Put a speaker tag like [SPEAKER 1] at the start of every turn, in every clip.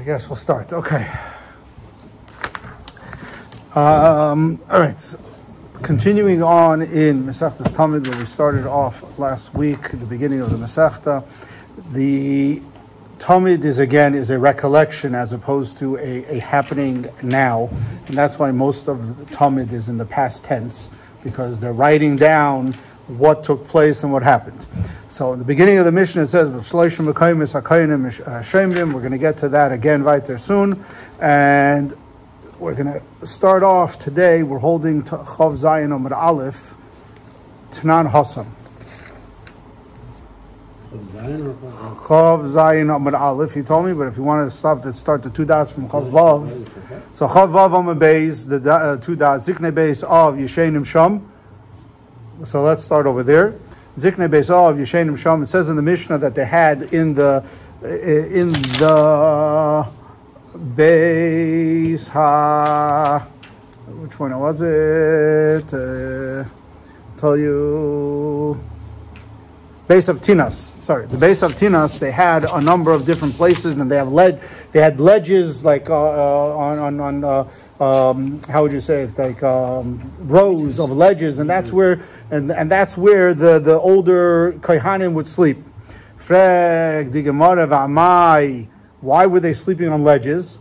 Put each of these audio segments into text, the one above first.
[SPEAKER 1] I guess we'll start. Okay. All right. So continuing on in Maseches Tamid, where we started off last week, at the beginning of the Masechta, the Tamid is a recollection as opposed to a happening now, and that's why most of the Tamid is in the past tense, because they're writing down what took place and what happened. So in the beginning of the Mishnah it says, Shloimy kohanim, we're going to get to that again Weiser soon, and we're going to start off today. We're holding Chav Zayin Amud Aleph, Tanan Hasam. Chav Zayin Amud Aleph, he told me, but if you want to start the two das from Chav Vav. So Chav Vav Amud Beis, the two das, Zikne Beis of Yeshenim Sham. So let's start over there. Zikne Beis of Yeshenim Sham. It says in the Mishnah that they had in the Beis which one was it? Tell you. Beis of Tinas. Sorry, the Beis of Tinas. They had a number of different places, and they had ledges like how would you say it? Like rows of ledges, and that's where that's where the older kohanim would sleep. Frag the Gemara v'amai. Why were they sleeping on ledges?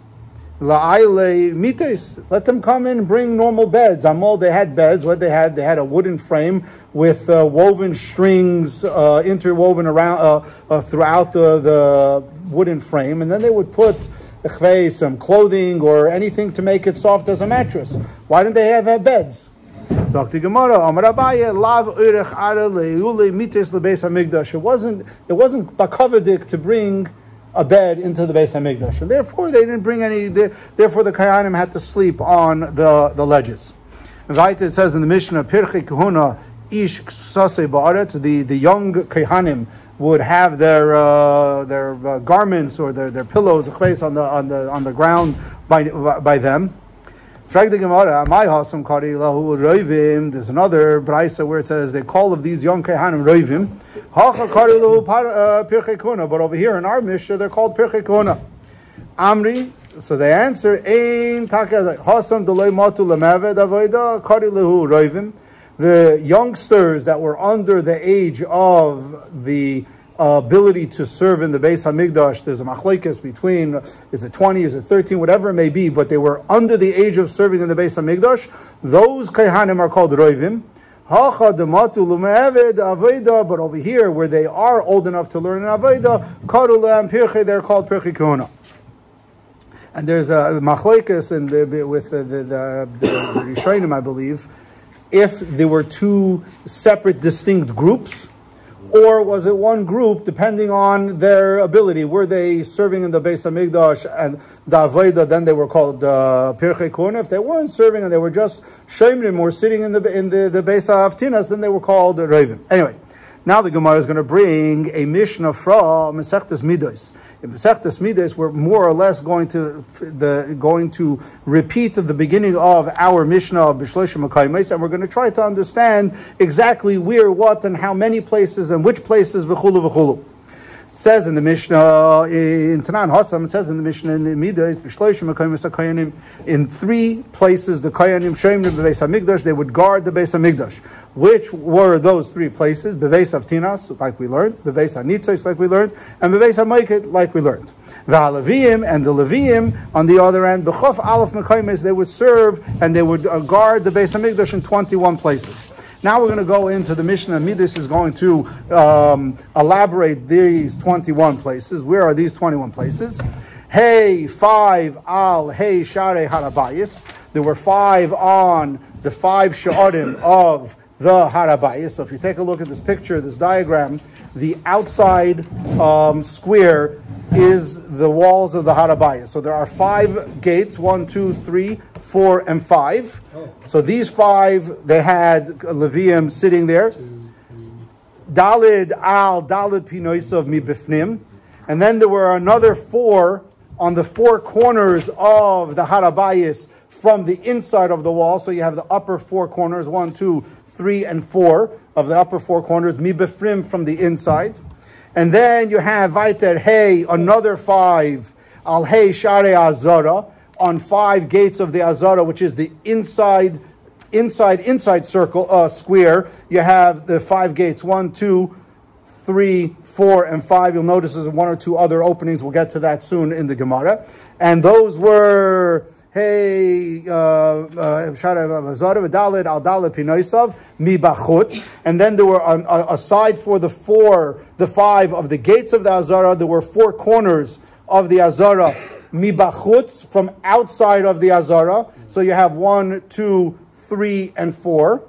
[SPEAKER 1] La'ayle mites. Let them come in and bring normal beds. Amol, they had beds. What they had a wooden frame with woven strings interwoven around throughout the wooden frame, and then they would put some clothing or anything to make it soft as a mattress. Why didn't they have beds? It wasn't bakavadik to bring a bed into the Beis Hamikdash, and therefore they didn't bring any. Therefore, the kohanim had to sleep on the ledges. Right, it says in the Mishnah, Pirchei Kahuna Ish Sasei Ba'aretz. The young kohanim would have their garments or their pillows placed on the ground by them. There's another brayso where it says they call of these young kohanim roivim. But over here in our Mishnah they're called Pirchei Kahuna. Amri. So they answer, the youngsters that were under the age of the ability to serve in the Beis Hamikdash, there's a machlokes between, is it 20, is it 13, whatever it may be, but they were under the age of serving in the Beis Hamikdash, those kohanim are called roivim. But over here, where they are old enough to learn in Avodah, they're called Pirchei Kahuna. And there's a machlokes with the Shloimy, I believe, if there were two separate, distinct groups, or was it one group, depending on their ability. Were they serving in the Beis Hamikdash and the Avodah, then they were called Pirchei Kahuna. If they weren't serving and they were just Shloimy or sitting in the Beis Tinas, then they were called Ravim. Anyway, now the Gemara is going to bring a Mishnah from Maseches Tamid. In Maseches Tamid, we're more or less going to repeat the beginning of our Mishnah of B'shloshim Makaymes, and we're going to try to understand exactly where, what, and how many places, and which places, v'chulu v'chulu. It says in the Mishnah, in Tanan Hasam, it says in the Mishnah in Midah, B'shloshim Makaymes HaKohanim, in three places, the Kohanim Shoyim Beis Hamikdash, they would guard the Beis Hamikdash. Which were those three places? Beis of Tinas, like we learned, Beis HaNitzos, like we learned, and Beis HaMaikit, like we learned. V'haLeviyim, and the Leviyim, on the other end, B'chof Aleph Makaymes, they would serve and they would guard the Beis Hamikdash in 21 places. Now we're going to go into the Mishnah. Hamidash is going to elaborate these 21 places. Where are these 21 places? Hey, 5 al hey share harabayis. There were 5 on the 5 sha'arim of the harabayis. So if you take a look at this picture, this diagram, the outside square is the walls of the harabayis. So there are 5 gates, 1, 2, 3, 4, and 5. So these 5, they had Leviyim sitting there. Dalid al dalid pinoisav mi bifnim. And then there were another 4 on the 4 corners of the harabayis from the inside of the wall. So you have the upper 4 corners, 1, 2, 3, and 4 of the upper 4 corners, mi bifrim from the inside. And then you have Weiser, hey, another 5 Al Hey Share Azara, on 5 gates of the Azara, which is the inside circle, square. You have the 5 gates, 1, 2, 3, 4, and 5. You'll notice there's 1 or 2 other openings. We'll get to that soon in the Gemara. And those were, hey, and then there were, aside for the 5 of the gates of the Azara, there were 4 corners of the Azara, mibachutz, from outside of the Azara. So you have 1, 2, 3, and 4.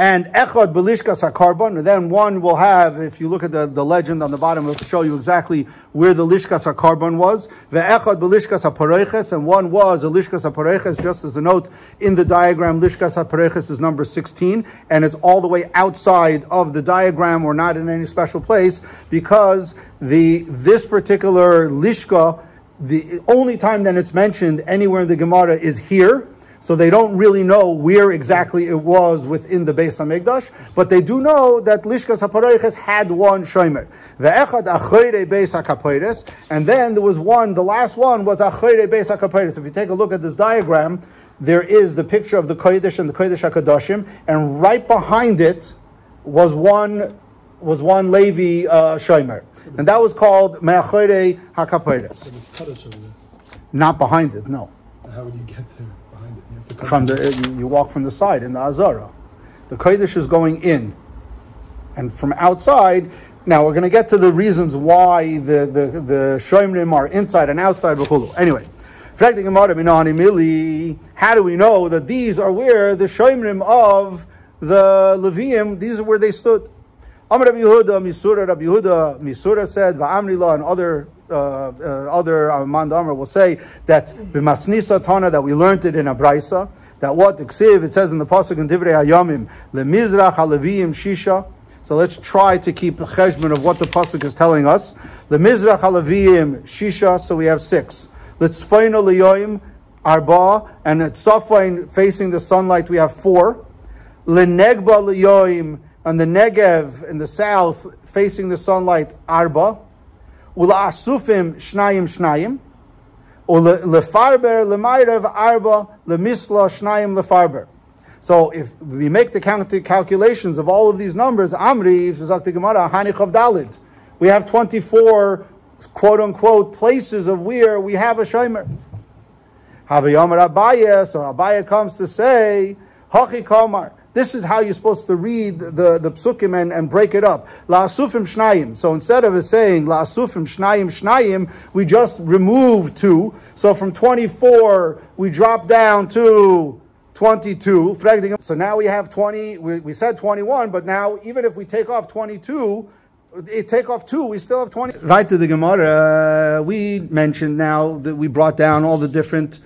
[SPEAKER 1] And echad belishkas hakarbon, and then one will have, if you look at the legend on the bottom, it'll show you exactly where the lishkas hakarbon was. Ve'echad belishkas hapareches, and one was a lishkas hapareches, just as a note in the diagram, lishkas hapareches is number 16, and it's all the way outside of the diagram, or not in any special place, because this particular lishka, the only time that it's mentioned anywhere in the Gemara is here. So they don't really know where exactly it was within the Beis Hamikdash, but they do know that Lishkas HaPareiches had one shomer. Ve'echad achrei Beis HaKaperes, and then there was one, the last one was achrei Beis HaKaperes. If you take a look at this diagram, there is the picture of the Kodesh and the Kodesh HaKadoshim, and right behind it was one Levi shomer. And that was called Me'achrei HaKaperes. Not behind it, no.
[SPEAKER 2] How would you get there?
[SPEAKER 1] You walk from the side in the Azara. The Kodesh is going in, and from outside. Now we're going to get to the reasons why the Shomrim are inside and outside. Anyway, how do we know that these are where the Shomrim of the Leviim? These are where they stood. Amar Rabbi Yehuda Misura said, "Va'amrila," and other Mandamar will say that b'masnisa tana, that we learned it in a brisa, that what ksiv, it says in the pasuk in Divrei Hayamim, lemizrach haLeviim shisha. So let's try to keep the cheshbon of what the pasuk is telling us. Lemizrach haLeviim shisha, so we have 6. Letzfaina leyoim arba, and at Safain facing the sunlight we have 4. Lenegba leyoim, and the Negev in the south facing the sunlight arba. Ula asufim shnayim, lefarber lemayrev arba lemisla shnayim lefarber. So if we make the calculations of all of these numbers, Amri Zakti Gemara Hanichav Dalid, we have 24 quote unquote places of where we have a shomer. Havayamar Abaya, so Abaya comes to say Hachi Kamar. This is how you're supposed to read the psukim and break it up. La'asufim shnayim. So instead of saying la'asufim shnayim, we just remove 2. So from 24, we drop down to 22. So now we have 20. We said 21, but now even if we take off 22, take off 2, we still have 20. Right to the Gemara, we mentioned now that we brought down all the different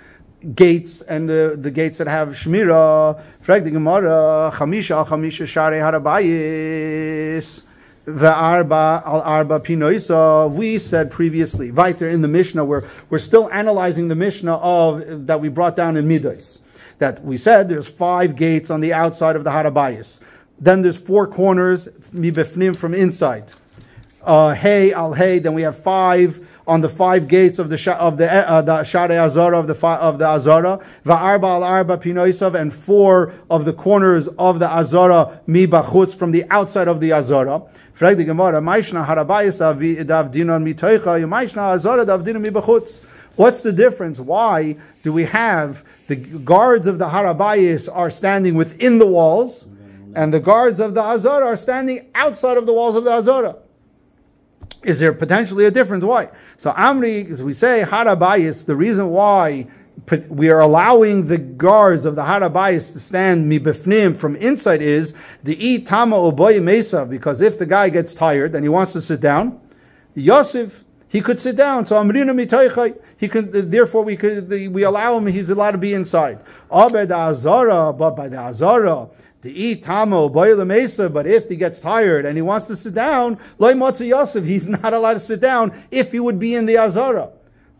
[SPEAKER 1] gates and the gates that have Shmira. Frag the Gemara, Chamisha Sharei Harabayis Ve'arba al Arba Pinoisa. We said previously, Weiser in the Mishnah, we're still analyzing the Mishnah of that we brought down in Midas. That we said there's 5 gates on the outside of the Harabayis. Then there's 4 corners, mibefnim, from inside. Hey al hey. Then we have 5 on the 5 gates of the Sharei Azara of the Azara, Va'arba al Arba Pinoisav, and 4 of the corners of the Azara mi bachutz, from the outside of the Azara. Frag the Gemara, Maishna Harabayis davdinon mitoicha, Maishna Azara davdinon mi bachutz. What's the difference? Why do we have the guards of the Harabayis are standing within the walls, and the guards of the Azara are standing outside of the walls of the Azara? Is there potentially a difference? Why? So Amri, as we say, Harabayis, the reason why we are allowing the guards of the Harabayis to stand mibefnim, from inside, is the itama oboy mesa, because if the guy gets tired and he wants to sit down, Yosef, he could sit down. So Amrina mitaychai, he could. Therefore, we allow him. He's allowed to be inside. But by the Azara, the itamo boile mesa, but if he gets tired and he wants to sit down, loy motzi Yosef, he's not allowed to sit down if he would be in the Azara.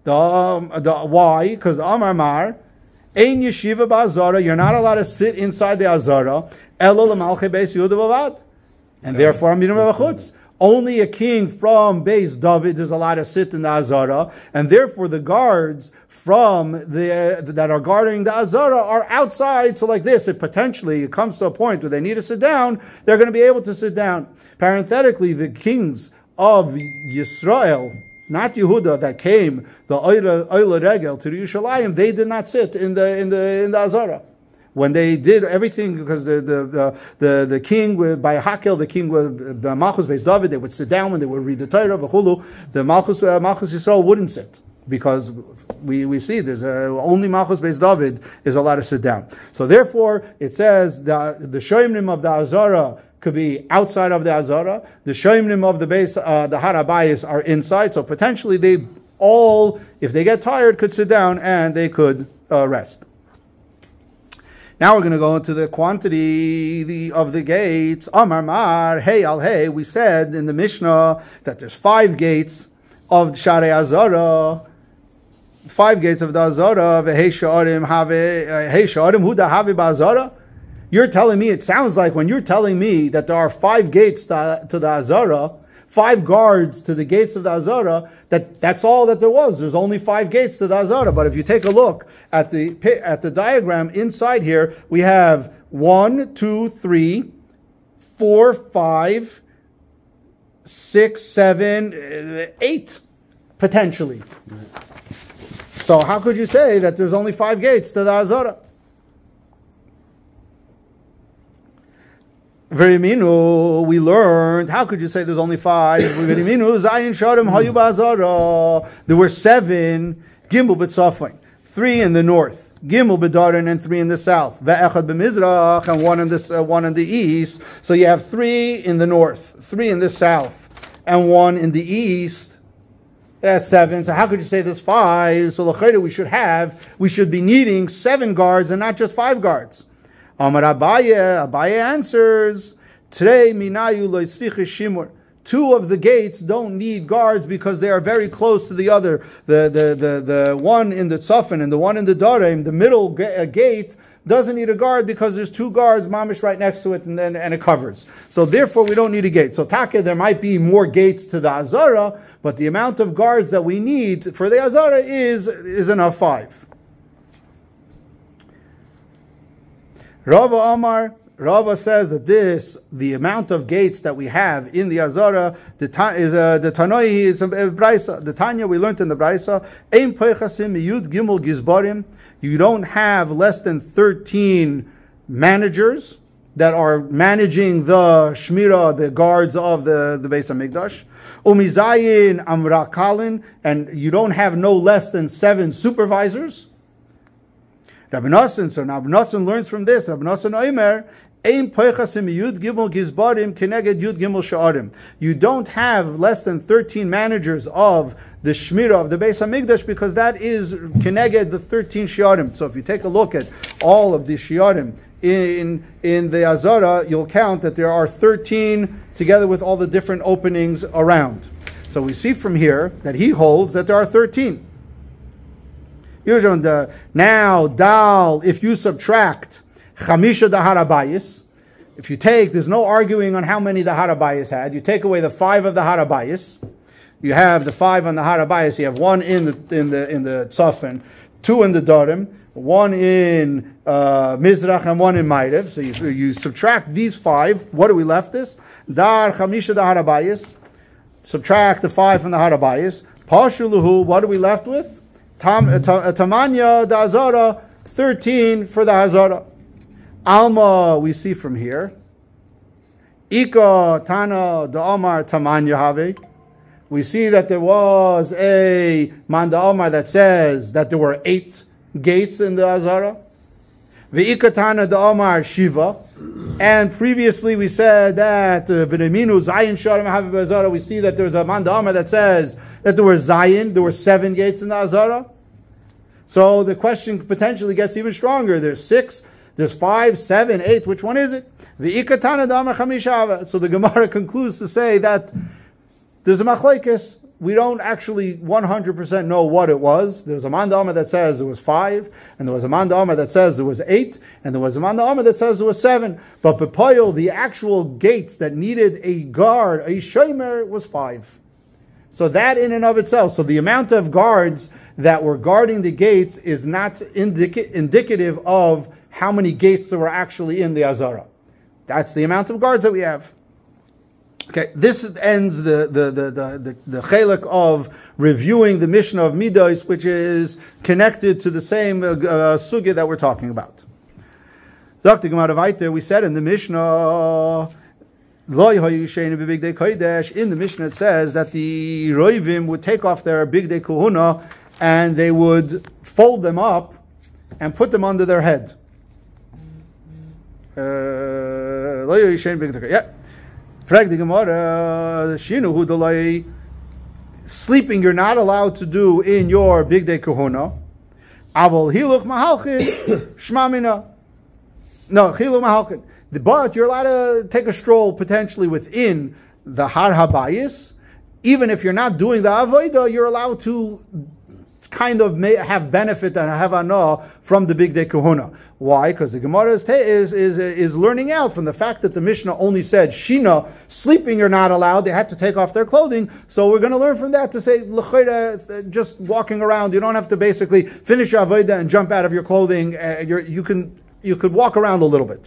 [SPEAKER 1] Why? Because the Amar Mar, ein yeshiva ba'Azara, you're not allowed to sit inside the Azara, elo l'malchei beis Yehuda b'vad, and therefore I'm b'chutz. Only a king from Beis David is allowed to sit in the Azara, and therefore the guards that are guarding the Azara are outside. So like this, it comes to a point where they need to sit down, they're going to be able to sit down. Parenthetically, the kings of Yisrael, not Yehuda, that came the Oila Regel to the Yerushalayim, they did not sit in the Azara. When they did everything, because the king by Hakel, the king with the Malchus Beis David, they would sit down when they would read the Torah, v'chulu. The Malchus Yisrael wouldn't sit, because we see there's only Malchus Beis David is allowed to sit down. So therefore, it says the Shoimnim of the Azara could be outside of the Azara. The Shoimnim of the Har HaBayis are inside. So potentially they all, if they get tired, could sit down and they could rest. Now we're going to go into the quantity of the gates. Amar Mar, Hey al Hey, we said in the Mishnah that there's 5 gates of Sharei Azara, 5 gates of the Azara. Hey Sha'arim Huda Have Ba'Azara. You're telling me, it sounds like when you're telling me that there are 5 gates to the Azara, 5 guards to the gates of the Azara, that's all that there was. There's only 5 gates to the Azara. But if you take a look at the diagram inside here, we have 1, 2, 3, 4, 5, 6, 7, 8, potentially. So how could you say that there's only 5 gates to the Azara? Veriminu, we learned, how could you say there's only 5? Veriminu, Zayin Sharim Hayu Ba'Azara. There were 7, Gimel B'Tzafin, 3 in the north, Gimel B'Darin, and 3 in the south, Ve'echad B'Mizrach, and 1 in the east. So you have 3 in the north, 3 in the south, and 1 in the east. That's 7. So how could you say there's 5? So l'chayda we should be needing 7 guards and not just 5 guards. Amar Abaye answers, Trei minayu lo yitzrichu shimur. 2 of the gates don't need guards because they are very close to the other. The one in the Tzafin and the one in the Darim, the middle gate, doesn't need a guard because there's 2 guards, mamish, right next to it, and it covers. So therefore, we don't need a gate. So Taka, there might be more gates to the Azara, but the amount of guards that we need for the Azara is enough 5. Rava says that the amount of gates that we have in the Azara, the Tanoi is a Braisa. The Tanya we learned in the Braisa, Ein Poichasim Yud Gimel Gizbarim. You don't have less than 13 managers that are managing the Shmira, the guards of the Beis Hamikdash. Umizayin Amra Kalin, and you don't have no less than 7 supervisors. Rabbi Nosson learns from this. Rabbi Nosson Oimer, Ein Poichasim Yud Gimel Gizbarim Keneged Yud Gimel Sha'arim. You don't have less than 13 managers of the Shmira of the Beis Hamikdash because that is Keneged the 13 Shi'arim. So if you take a look at all of the Shi'arim in the Azara, you'll count that there are 13 together with all the different openings around. So we see from here that he holds that there are 13. Now, Dal, if you subtract Chamisha the Har HaBayis, if you take, there's no arguing on how many the Har HaBayis had. You take away the 5 of the Har HaBayis. You have the 5 on the Har HaBayis. You have 1 in the Tzafin, 2 in the Darim, 1 in Mizrach, and 1 in Ma'ariv. So you subtract these 5. What are we left is? Dar Chamisha the Har HaBayis. Subtract the 5 from the Har HaBayis. Pashuluhu, what are we left with? Tamanya the Azara, 13 for the Hazara. Alma, we see from here. Ika Tana the Omar Tamanya Have. We see that there was a Manda Omar that says that there were 8 gates in the Azara. Ve'ika Tana the Omar Shiva. And previously we said that V'neminu Zayin Sharim Have Azara. We see that there's a Manda Omar that says that there were Zayin, there were 7 gates in the Azara. So the question potentially gets even stronger. There's 6, there's 5, 7, 8. Which one is it? So the Gemara concludes to say that there's a machlekes. we don't actually 100% know what it was. There was a man d'amar that says it was 5, and there was a man d'amar that says it was 8, and there was a man d'amar that says it was 7. But Bepoil, the actual gates that needed a guard, a shomer, was 5. So that in and of itself, so the amount of guards that were guarding the gates is not indicative of how many gates there were actually in the Azara. That's the amount of guards that we have. Okay, this ends the chelik of reviewing the Mishnah of Midos, which is connected to the same sugya that we're talking about. Dr. Gemara Weiser, we said in the Mishnah, in the Mishnah it says that the Roivim would take off their big day kohuna and they would fold them up and put them under their head. Sleeping you're not allowed to do in your big day kohuna. Avol hiluch mahalchin shmamina. No, chilu mahalchin. But you're allowed to take a stroll potentially within the Har Habayis. Even if you're not doing the Avodah, you're allowed to kind of have benefit and have anah from the big day kahuna. Why? Because the Gemara is learning out from the fact that the Mishnah only said Shina, sleeping you're not allowed, they had to take off their clothing. So we're going to learn from that to say, just walking around, you don't have to basically finish your Avodah and jump out of your clothing. You could walk around a little bit.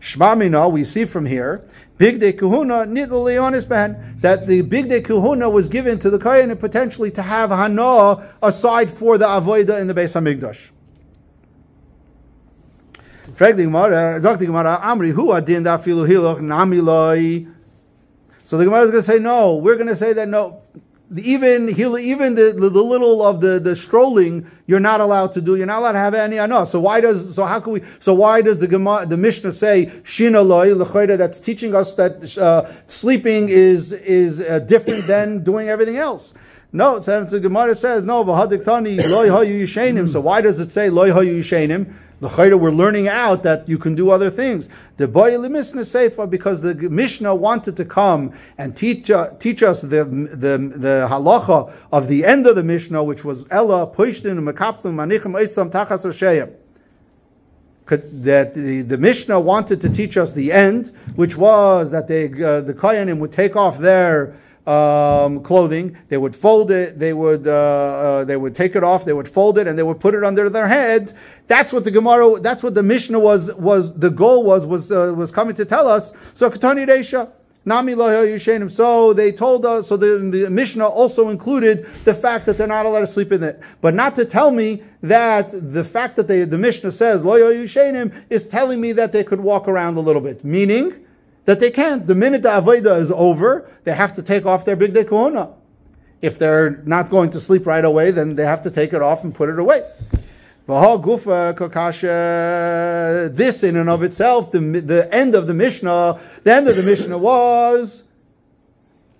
[SPEAKER 1] Shmamina, we see from here, big day kahuna nitl leonis ben, that the big day kahuna was given to the kohanim potentially to have hana aside for the avodah in the Beis Hamikdash. So the Gemara is going to say no. We're going to say that no. Even the little of the strolling you're not allowed to do. You're not allowed to have any anah. So why does the Mishnah say shina loy l'chayda? That's teaching us that sleeping is different than doing everything else. No, the Gemara says no. V'hadiktani loy hayu yishenim. So why does it say loy hayu yishenim? L'chayda, we're learning out that you can do other things. The boy limisna seifa, because the Mishnah wanted to come and teach us the halacha of the end of the Mishnah, which was Ella Poishtin Mekaplim Manichem Eitzam Tachas Rashayim. That the Mishnah wanted to teach us the end, which was that the kohanim would take off their clothing, they would fold it, they would take it off, they would fold it, and they would put it under their head. That's what the Gemara, that's what the Mishnah was the goal was coming to tell us. So Katani Reisha, Nami Loho Yushenim. So they told us, so the Mishnah also included the fact that they're not allowed to sleep in it. But not to tell me that the fact that the Mishnah says Loho Yushenim is telling me that they could walk around a little bit. Meaning that they can't. The minute the Avodah is over, they have to take off their big day kohuna. If they're not going to sleep right away, then they have to take it off and put it away. This in and of itself, the end of the Mishnah was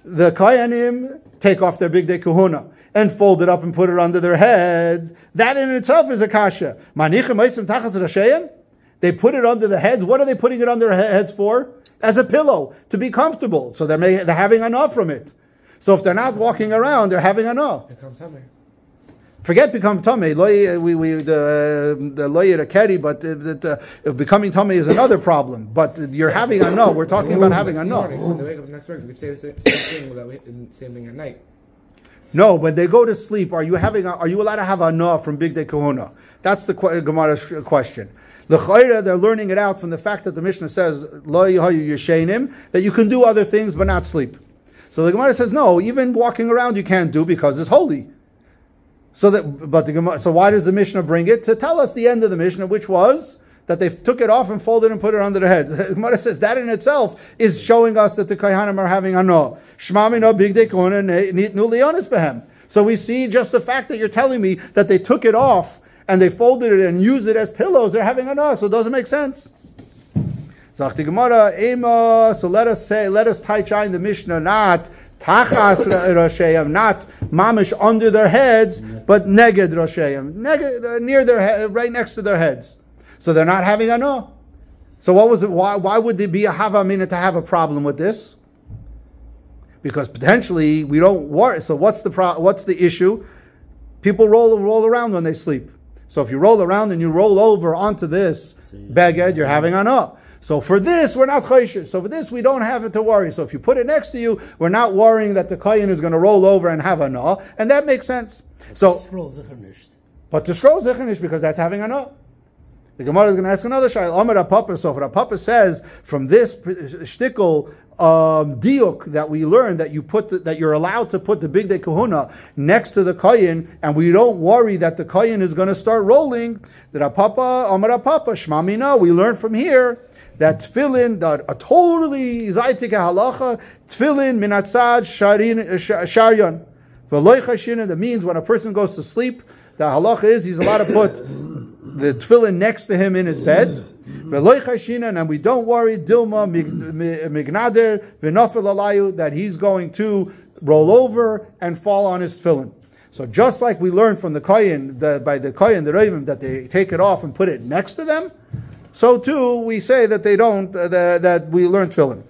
[SPEAKER 1] the kohanim take off their big day kahuna and fold it up and put it under their head. That in itself is a kasha. They put it under the heads. What are they putting it under their heads for? As a pillow, to be comfortable. So they're having enough from it. So if they're not walking around, they're having enough. Forget become tummy. The lawyer carry, but becoming tummy is another problem. But you're having a no. We're talking about having a no.
[SPEAKER 2] When they wake up next morning, we could say the same thing at night.
[SPEAKER 1] No, when they go to sleep, are you allowed to have a no from big day kahuna? That's the Gemara's question. L'chayra, they're learning it out from the fact that the Mishnah says lo yahayu yeshenim, that you can do other things but not sleep. So the Gemara says no, even walking around you can't do because it's holy. So why does the Mishnah bring it? To tell us the end of the Mishnah, which was that they took it off and folded and put it under their heads. The Gemara says that in itself is showing us that the kohanim are having a no. Shmami no big day kohana nitnu leonis behem. So we see just the fact that you're telling me that they took it off and they folded it and used it as pillows, they're having a no. So it doesn't make sense. So let us tie in the Mishnah, not tachas rosheim, not mamish under their heads, but neged rosheim, near their head, right next to their heads. So they're not having a no. So what was it? Why would there be a hava mina to have a problem with this? Because potentially we don't worry. So what's the issue? People roll around when they sleep. So if you roll around and you roll over onto this beged, you're having anah. So for this, we're not choishes. So for this, we don't have it to worry. So if you put it next to you, we're not worrying that the kohen is going to roll over and have anah, and that makes sense. But the stroll zichanish, because that's having anah. The Gemara is going to ask another shayla. Amar Papa. So if Papa says from this shtickle diuk that we learned that that you're allowed to put the big day kahuna next to the kohen, and we don't worry that the kohen is going to start rolling. That Papa Amar Papa Shmamina. We learn from here that tefillin, that a totally zaitik halacha tefillin minatzad sharyan v'loy chashin. That means when a person goes to sleep, the halacha is he's allowed to put the tefillin next to him in his bed. And we don't worry Dilma Mignader Vinafil Alayu that he's going to roll over and fall on his tefillin. So just like we learned from the kohen, by the kohen, the Ravim, that they take it off and put it next to them, so too we say that they don't, that we learn tefillin.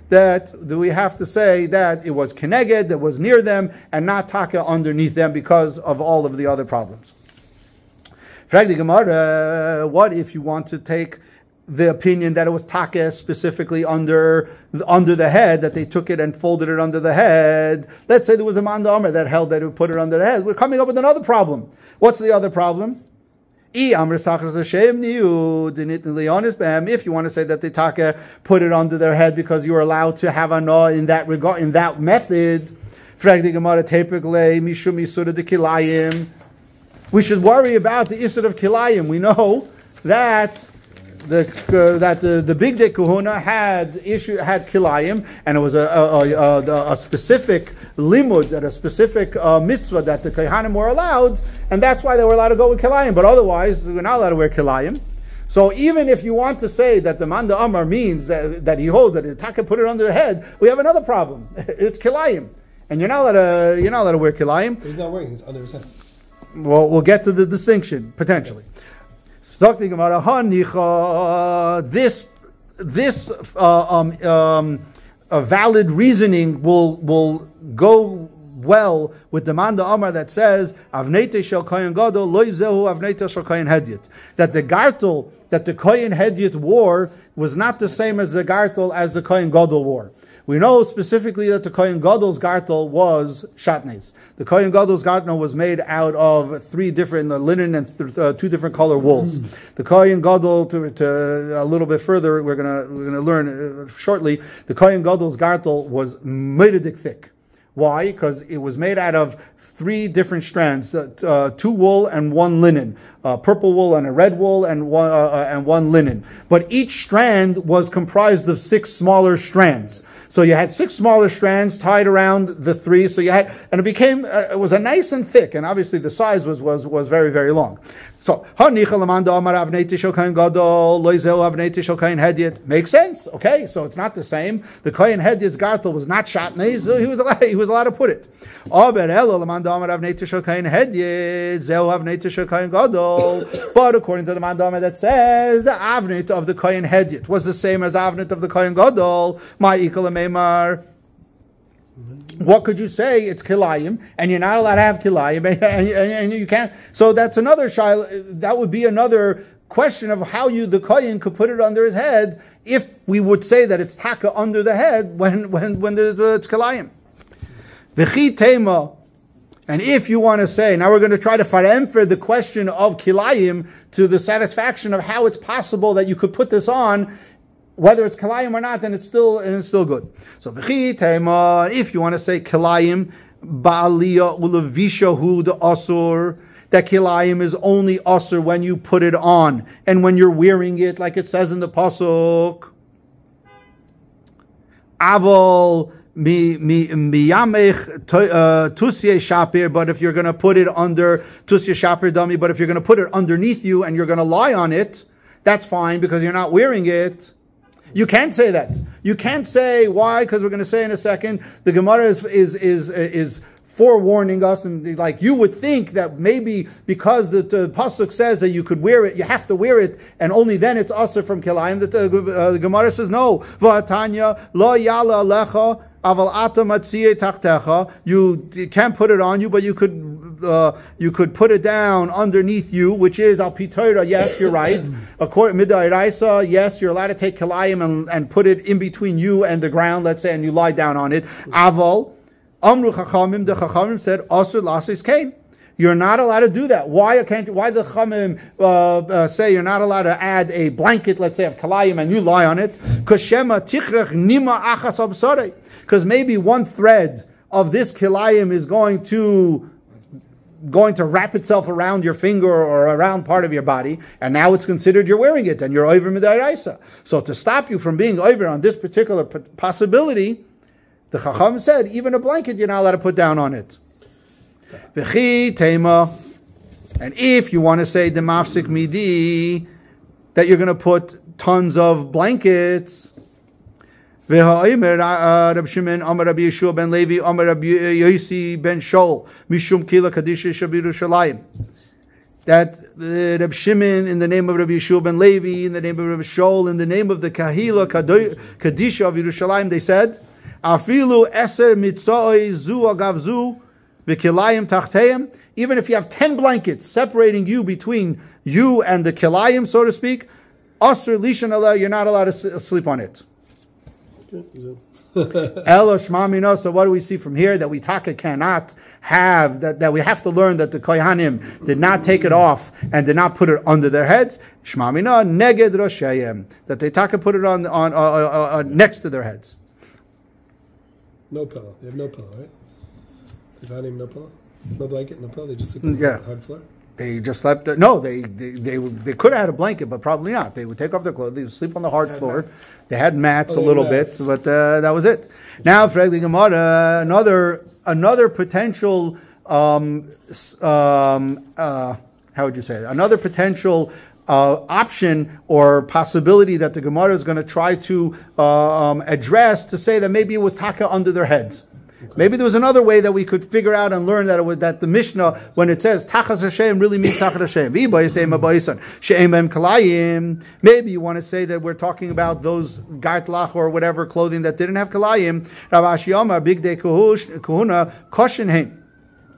[SPEAKER 1] That we have to say that it was keneged, that was near them, and not taka underneath them because of all of the other problems. What if you want to take the opinion that it was taka specifically under the head, that they took it and folded it under the head? Let's say there was a man d'amar that held that it would put it under the head. We're coming up with another problem. What's the other problem? If you want to say that the taka put it under their head because you were allowed to have anah in that regard, in that method, we should worry about the isur of kilayim. We know that the big day kahuna had kilayim, and it was a specific limud, that a specific mitzvah that the kohanim were allowed, and that's why they were allowed to go with kilayim. But otherwise, we're not allowed to wear kilayim. So even if you want to say that the man d'amar means that he holds that the taka put it under the head, we have another problem. It's kilayim, and you're not allowed to wear kilayim.
[SPEAKER 3] He's not wearing; it's under his head.
[SPEAKER 1] Well, we'll get to the distinction potentially. This valid reasoning will go well with the man d'amar that says avneite shel kohen gadol lo zehu avneite shel kohen hedyot, that the gartel that the kohen hedyot wore was not the same as the gartel as the kohen gadol wore. We know specifically that the Kohen Gadol's gartel was shatnez. The Kohen Gadol's gartel was made out of 3 different linen and 2 different color wools. The Kohen Gadol, to a little bit further, we're gonna learn shortly. The Kohen Gadol's gartel was meididik thick. Why? Because it was made out of 3 different strands: 2 wool and 1 linen, purple wool and a red wool and one linen. But each strand was comprised of 6 smaller strands. So you had 6 smaller strands tied around the 3. So you had, and it became, it was a nice and thick, and obviously the size was very, very long. So makes sense. Okay, so it's not the same. The Kohen Hedyot's gartel was not shatnez, so he was allowed to put it. But according to the mandama that says the avnit of the Kohen Hedyot was the same as avnit of the Kohen Gadol, what could you say? It's kilayim, and you're not allowed to have kilayim, and you can't. So that's another shayla. That would be another question of how the kohen could put it under his head if we would say that it's taka under the head when there's it's kilayim. V'chi tema. And if you want to say, now we're going to try to faremfer the question of kilayim to the satisfaction of how it's possible that you could put this on. Whether it's kilayim or not, then it's still good. So if you want to say kilayim ba'aliyah ulavishahu the asur, that kilayim is only asur when you put it on and when you're wearing it, like it says in the pasuk. Aval miyamech tusye shapir, but if you're going to put it under tusye shapir dummy, but if you're going to put it underneath you and you're going to lie on it, that's fine because you're not wearing it. You can't say that. You can't say why, because we're going to say in a second. The Gemara is forewarning us, and like you would think that maybe because the pasuk says that you could wear it, you have to wear it, and only then it's asur from kilayim. The Gemara says no. V'atanya lo yala alecha aval ata matziyeh tachtecha. You can't put it on you, but you could put it down underneath you, which is al pitoira. Yes, you're right. According midaraisa, yes, you're allowed to take kilayim and put it in between you and the ground. Let's say, and you lie down on it. Aval. Amru Chachamim, the Chachamim said, Asur lasis kain. You're not allowed to do that. Why the Chachamim say you're not allowed to add a blanket, let's say, of kalayim, and you lie on it? Because maybe one thread of this kalayim is going to wrap itself around your finger or around part of your body, and now it's considered you're wearing it, and you're over midaraisa. So to stop you from being over on this particular possibility, the Chacham said, even a blanket you're not allowed to put down on it. V'chi tema. And if you want to say the mafsik midi, that you're going to put tons of blankets. V'ha'omer Rab Shimon, Amar Rabbi Yeshua ben Levi, Amar Rabbi Yosi ben Shol, Mishum Kila Kadisha Shabiru Shalayim. That Rab Shimon, in the name of Rabbi Yeshua ben Levi, in the name of Rabbi Shol, in the name of the Kahila Kadisha of Yerushalayim, they said, Afilu eser mitzoi zu agavzu v'kilayim tachteim. Even if you have 10 blankets separating you between you and the kilayim, so to speak, asr lishan aleh, you're not allowed to sleep on it. Elo shma mino. So what do we see from here? That we cannot have, that we have to learn that the kohanim did not take it off and did not put it under their heads. Shma mino neged roshayim. That they put it on next to their heads.
[SPEAKER 3] No pillow. They have no pillow, right? The kohanim no pillow, no blanket, no pillow. They just sleep on the hard floor.
[SPEAKER 1] They just slept. No, they could have had a blanket, but probably not. They would take off their clothes. They would sleep on the hard floor. Mats. They had mats a little bit, but that was it. Now, for the Gemara, another potential. How would you say it? Another potential option or possibility that the Gemara is going to try to address, to say that maybe it was taka under their heads. Okay. Maybe there was another way that we could figure out and learn that the Mishnah, when it says tachas Hashem, really means tachas Hashem. Maybe you want to say that we're talking about those gartlach or whatever clothing that didn't have kalayim. Rav Ashi Amar bigdei kahuna koshenheim,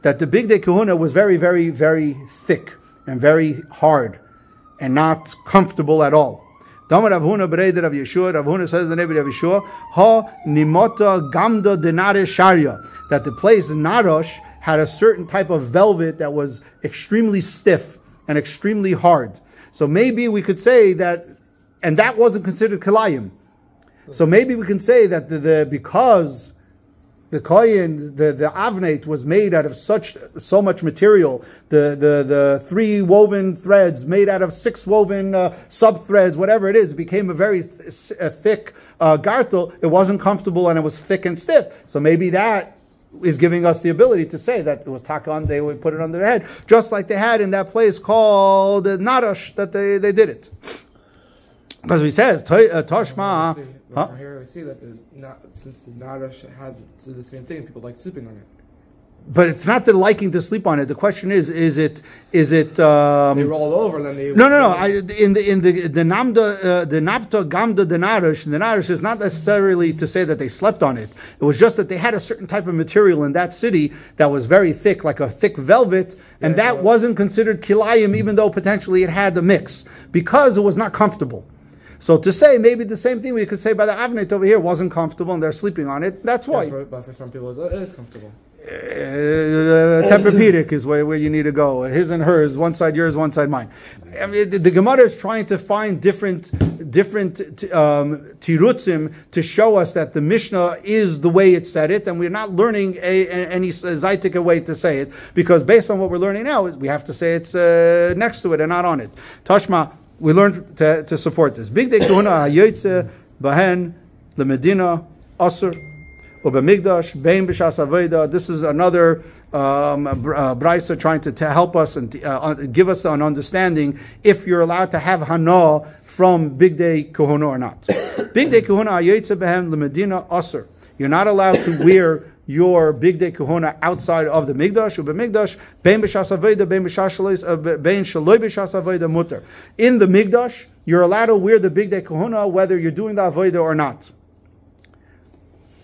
[SPEAKER 1] that the bigdei kahuna was very, very, very thick and very hard and not comfortable at all. Damar Rav Huna b'reid Rav Yeshua. Rav Huna says the name of Rav Yeshua, ha nimota gamda denaresh sharia, that the place Narosh had a certain type of velvet that was extremely stiff and extremely hard. So maybe we could say that, and that wasn't considered kilayim. So maybe we can say that because the kohen, the avnate was made out of so much material. The 3 woven threads made out of 6 woven sub threads, whatever it is, became a very thick gartel. It wasn't comfortable and it was thick and stiff. So maybe that is giving us the ability to say that it was takan. They would put it on their head, just like they had in that place called Narash, that they did it. Because he says Toshma.
[SPEAKER 2] From here we see that since the Narash had the same thing, people like sleeping on it.
[SPEAKER 1] But it's not the liking to sleep on it. The question is it?
[SPEAKER 2] They roll over, then they.
[SPEAKER 1] No. In the Nabta Gamda Denarish, the Narish is not necessarily to say that they slept on it. It was just that they had a certain type of material in that city that was very thick, like a thick velvet, and that wasn't considered kilayim, even though potentially it had the mix, because it was not comfortable. So to say maybe the same thing we could say by the avnate over here wasn't comfortable and they're sleeping on it. That's why.
[SPEAKER 2] But for some people it is comfortable.
[SPEAKER 1] Tempur-Pedic is where you need to go. His and hers, one side yours, one side mine. I mean, the Gemara is trying to find different tirutzim to show us that the Mishnah is the way it said it, and we're not learning any zaitika way to say it, because based on what we're learning now, we have to say it's next to it and not on it. Tashma. We learned to support this. Big day kohuna hayoytze bahen lemedina asur ubamigdash bein b'shas aveda. This is another brisa trying to help us and give us an understanding if you're allowed to have hana from big day kohuna or not. Big day kohuna hayoytze bahen lemedina asur. You're not allowed to wear your big day kahuna outside of the Migdash. Bein b'shas avoda, bein shaloi b'shas avoda mutter. In the Migdash, you're allowed to wear the big day kahuna whether you're doing the avoda or not.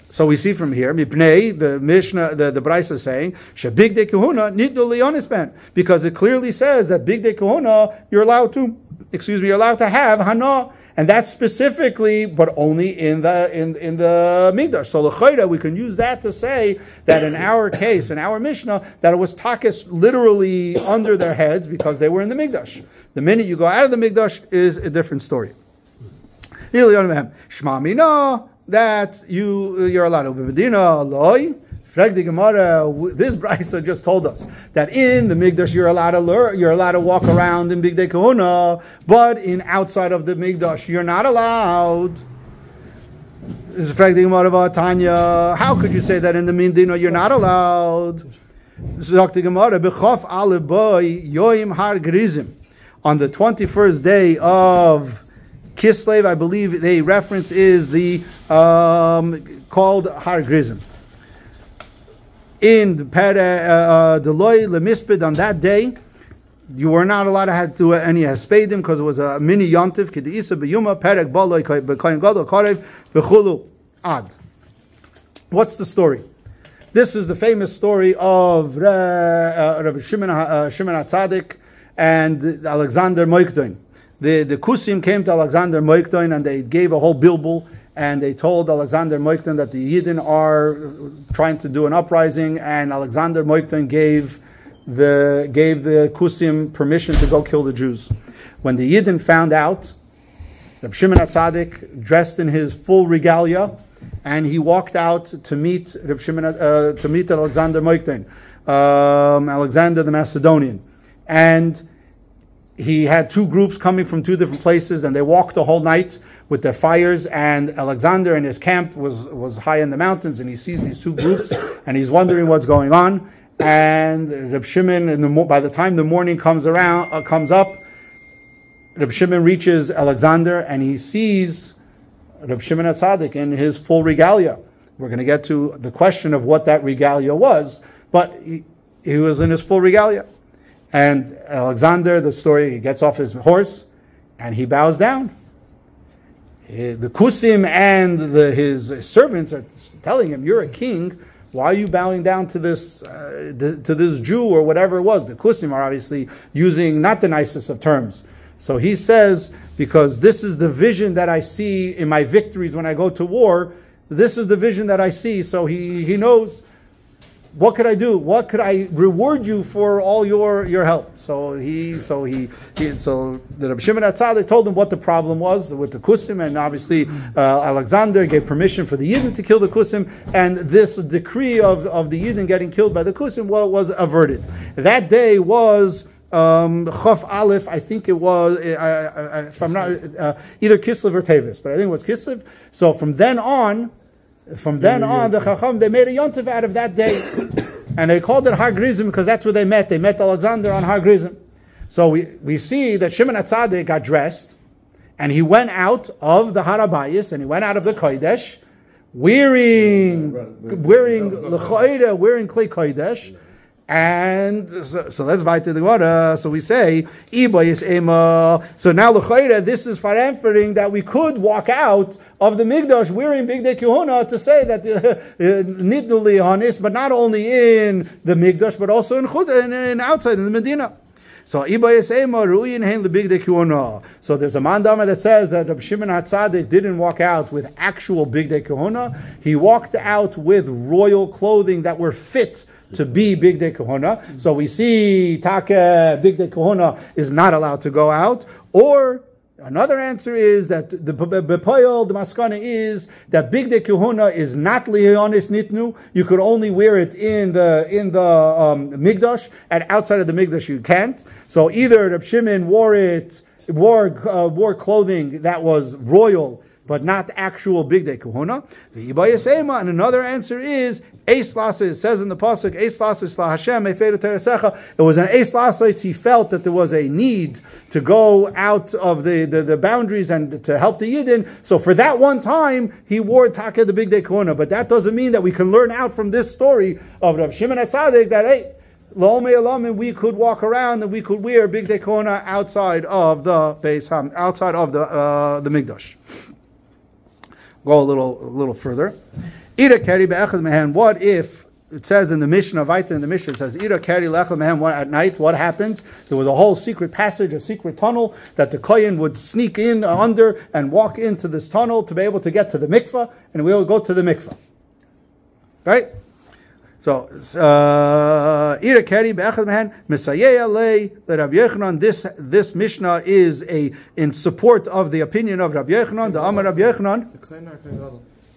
[SPEAKER 1] So we see from here, Mipnei, the Mishnah, the Brisa is saying, Shebig de Kahuna nidnu liyonis ben, because it clearly says that big de Kahuna you're allowed to have hana, and that's specifically, but only in the Migdash. So l'chayda, we can use that to say that in our case, in our Mishnah, that it was takis literally under their heads because they were in the Migdash. The minute you go out of the Migdash is a different story. Shma mina, that you're allowed to be Medina loy. The Gemara, this Brisa just told us that in the Migdash you're allowed to walk around in Big Day Kahuna, but in outside of the Migdash you're not allowed. This is the Gemara Tanya. How could you say that in the Medina you're not allowed? This is the Gemara. B'chof ale boy yoim har grizim, on the 21st day of Kislev, I believe the reference is the called Har Grizim. In the Deloy Lemispid, on that day, you were not allowed to have to any haspedim because it was a mini yontiv. K'deisa b'yuma perek baloy b'koyin gadol karev b'chulu ad. What's the story? This is the famous story of Rabbi Shimon HaTzadik and Alexander Moikdoin. The Kusim came to Alexander Moikdoin and they gave a whole bilbul, and they told Alexander Moikdoin that the Yidden are trying to do an uprising, and Alexander Moikdoin gave the Kusim permission to go kill the Jews. When the Yidden found out, Reb Shimon HaTzadik dressed in his full regalia, and he walked out to meet Alexander Moikdoin, Alexander the Macedonian, and he had two groups coming from two different places, and they walked the whole night with their fires, and Alexander in his camp was high in the mountains, and he sees these two groups, and he's wondering what's going on. And Reb Shimon, by the time the morning comes up, Reb Shimon reaches Alexander, and he sees Reb Shimon HaTzadik in his full regalia. We're going to get to the question of what that regalia was, but he was in his full regalia. And Alexander, the story, he gets off his horse and he bows down. The Kusim and his servants are telling him, "You're a king. Why are you bowing down to this Jew or whatever it was?" The Kusim are obviously using not the nicest of terms. So he says, "Because this is the vision that I see in my victories when I go to war. This is the vision that I see." So he knows. What could I do? What could I reward you for all your help? So the Reb Shimon HaTzadik told him what the problem was with the Kusim, and obviously Alexander gave permission for the Yidden to kill the Kusim, and this decree of the Yidden getting killed by the Kusim was averted. That day was Chof Aleph, I think it was, if I'm not either Kislev or Tevis, but I think it was Kislev. So from then on, the Chacham, they made a yontif out of that day. And they called it Har Grizim because that's where they met. They met Alexander on Har Grizim. So we see that Shimon HaTzadik got dressed, and he went out of the Harabayis, and he went out of the Kodesh, wearing Klei Kodesh. And so let's buy to the Gemara. So we say, Ibayis Ema. So now l'chayda, this is faramfering that we could walk out of the Migdash wearing Big Day Kahuna to say that Nidnu Lihanis, but not only in the Migdash, but also in outside in the Medina. So Ibayis Ema Ru'in Hein the Big Day Kahuna. So there's a mandama that says that Reb Shimon HaTzadik didn't walk out with actual Big Day Kahuna. He walked out with royal clothing that were fit to be Big Day Kahuna. So we see Taka Big Day Kahuna is not allowed to go out. Or another answer is that the Bepoil, the Maskana is that Big Day Kahuna is not Liyonis Nitnu. You could only wear it in the Migdash, and outside of the Migdash you can't. So either Reb Shimon wore clothing that was royal but not actual bigdei kohuna. And another answer is eis lasa. It says in the pasuk, eis lasa la Hashem efedu teresecha. It was an eis lasa. He felt that there was a need to go out of the boundaries and to help the Yidden. So for that one time, he wore taka the bigdei kohuna. But that doesn't mean that we can learn out from this story of Rav Shimon HaTzadik that hey, we could walk around and we could wear bigdei kohuna outside of the Beis Ham, outside of the Mikdash. Go a little further. What if it says in the Mishnah, Weiser in the Mishnah, it says at night? What happens? There was a whole secret passage, a secret tunnel that the kohen would sneak in under and walk into this tunnel to be able to get to the mikvah, and we will go to the mikvah. Right? So, this Mishnah is in support of the opinion of Rabbi Yochanan, the Amar Rabbi Yochanan.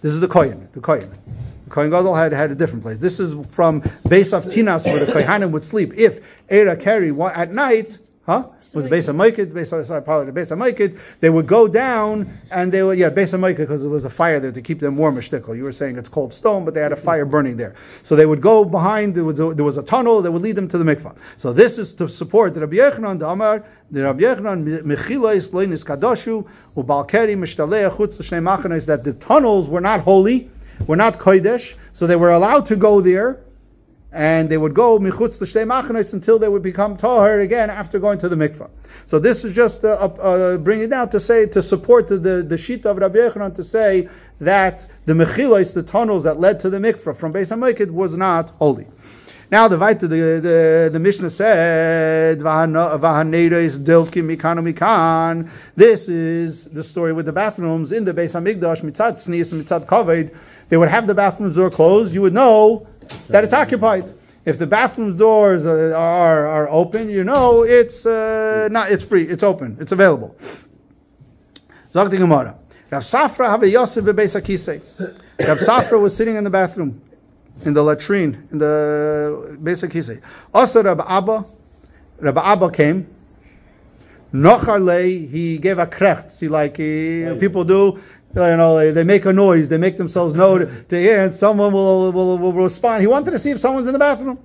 [SPEAKER 1] This is the Kohen. The Kohen Gadol had a different place. This is from Beis of Tinas, where the kohanim would sleep. If Eira Keri at night, was Beis Hamikdash, they would go down and they would, Beis Hamikdash, because there was a fire there to keep them warm. You were saying it's cold stone, but they had a fire burning there. So they would go behind, there was a tunnel that would lead them to the mikvah. So this is to support the Rabbi Yochanan, the Rabbi Yochanan, Mechilos Loinis Kadoshu, Ubalkeri Mishtalei Chutz L'Shnei Machanos, that the tunnels were not holy, were not kodesh, so they were allowed to go there. And they would go michutz l'shtei machanos until they would become tahor again after going to the mikvah. So this is just bringing it down to support the shita of Rabbi Yochanan to say that the mechilos, the tunnels that led to the mikvah from Beis Hamikdash, was not holy. Now the Mishnah said, this is the story with the bathrooms in the Beis Hamikdash, mitzad tznius and mitzad kavod. They would have the bathroom door closed. You would know that it's occupied. If the bathroom doors are open, you know it's free, it's open, it's available. Zog the Gemara. Rav Safra have a Yosef bebeis hakisei. Rav Safra was sitting in the bathroom, in the latrine, in the beis hakisei. Also Rabbi Abba came. Nocharlei, he gave a krechts. People do. They make a noise. They make themselves known to hear, and someone will respond. He wanted to see if someone's in the bathroom.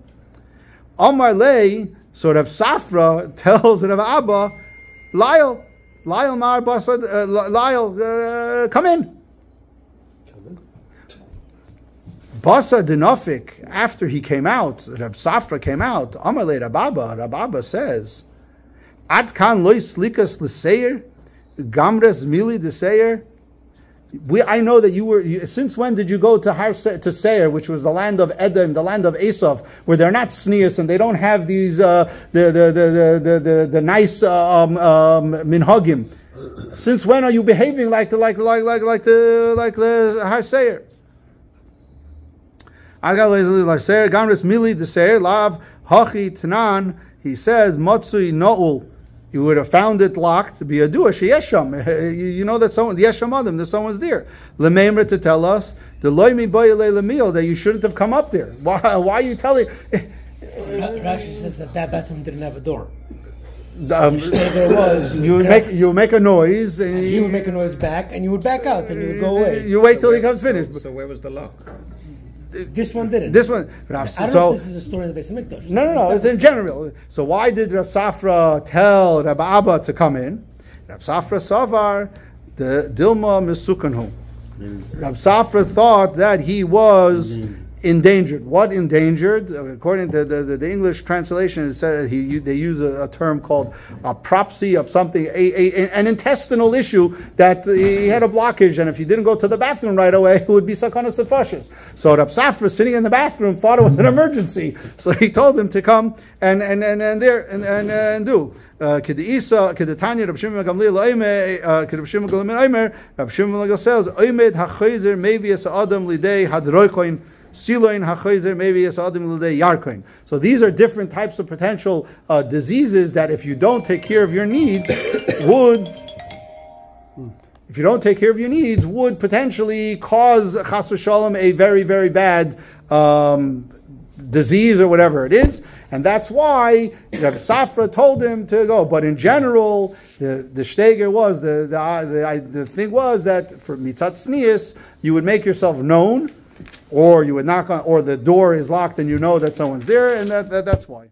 [SPEAKER 1] Amar lei, so Rav Safra tells Rav Abba, Lyle, Mar Basad, Lyle, come in. Basa Dinofik, after he came out, Rav Safra came out. Amar lei Rav Abba says, Ad kan lois slikas l'seir, gamres mili d'seir. I know that you were. Since when did you go to Seir, which was the land of Edom, the land of Esav, where they're not sneers and they don't have these the nice minhagim? Since when are you behaving like the Har Seir? I got like Seir Gamres Mili the Seir Lav Hachi Tanan. He says Matsui Noul. You would have found it locked to be a dua sheyesham. You know that someone yesham adam, that someone's there. Lememra to tell us the loymi boyele lemil that you shouldn't have come up there. Why are you telling?
[SPEAKER 2] Rashi says that bathroom didn't have a door.
[SPEAKER 1] You would make a noise, and
[SPEAKER 2] he would make a noise back, and you would back out, and you would go away.
[SPEAKER 1] You wait till he comes finished.
[SPEAKER 4] So where was the lock?
[SPEAKER 2] This one didn't.
[SPEAKER 1] This one.
[SPEAKER 2] I don't know if this is a story of the Beis Hamikdash.
[SPEAKER 1] No. It's in general. So why did Rav Safra tell Rabbi Abba to come in? Rav Safra Savar, the Dilma Mesukanhu. Rav Safra thought that he was endangered. What endangered? According to the English translation, it says they use a term called a propsy of something, an intestinal issue, that he had a blockage, and if he didn't go to the bathroom right away, it would be sakanas nefashos. So Rav Safra, sitting in the bathroom, thought it was an emergency. So he told him to come and do. Kedetanya Rab Shimon Gamliel Rab Shimon Gamliel Rab Shimon says Oimed HaChayzer maybe as Adam Lidei Hadroikoin Siloin HaChayzer maybe as Adam Lidei Yarkoin. So these are different types of potential diseases that if you don't take care of your needs would potentially cause chas v'shalom a very, very bad disease or whatever it is, and that's why Reb Safra told him to go. But in general, the shteger was the thing was that for mitzat tznius, you would make yourself known, or you would knock on, or the door is locked and you know that someone's there, and that's why.